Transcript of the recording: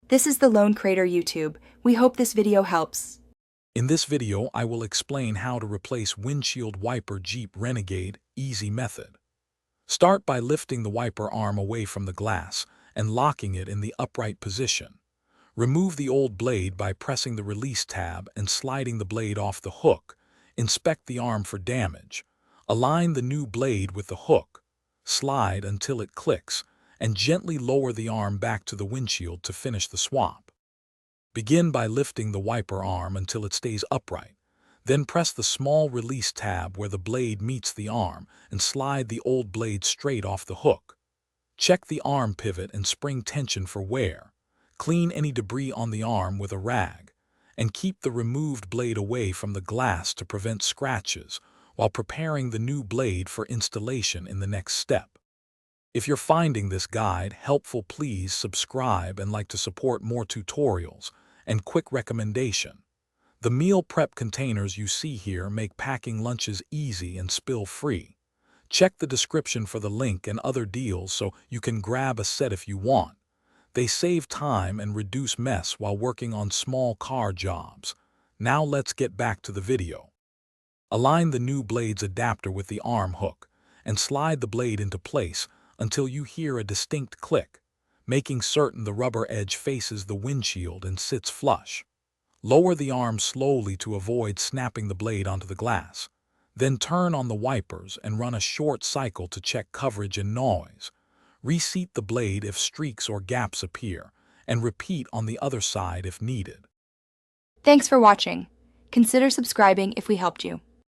This is the Lone Crater YouTube. We hope this video helps. In this video, I will explain how to replace windshield wiper Jeep Renegade easy method. Start by lifting the wiper arm away from the glass and locking it in the upright position. Remove the old blade by pressing the release tab and sliding the blade off the hook. Inspect the arm for damage. Align the new blade with the hook. Slide until it clicks, and gently lower the arm back to the windshield to finish the swap. Begin by lifting the wiper arm until it stays upright. Then press the small release tab where the blade meets the arm and slide the old blade straight off the hook. Check the arm pivot and spring tension for wear. Clean any debris on the arm with a rag, and keep the removed blade away from the glass to prevent scratches while preparing the new blade for installation in the next step. If you're finding this guide helpful, please subscribe and like to support more tutorials. And quick recommendation: the meal prep containers you see here make packing lunches easy and spill-free. Check the description for the link and other deals so you can grab a set if you want. They save time and reduce mess while working on small car jobs. Now let's get back to the video. Align the new blade's adapter with the arm hook and slide the blade into place until you hear a distinct click, making certain the rubber edge faces the windshield and sits flush. Lower the arm slowly to avoid snapping the blade onto the glass. Then turn on the wipers and run a short cycle to check coverage and noise. Reseat the blade if streaks or gaps appear, and repeat on the other side if needed. Thanks for watching. Consider subscribing if we helped you.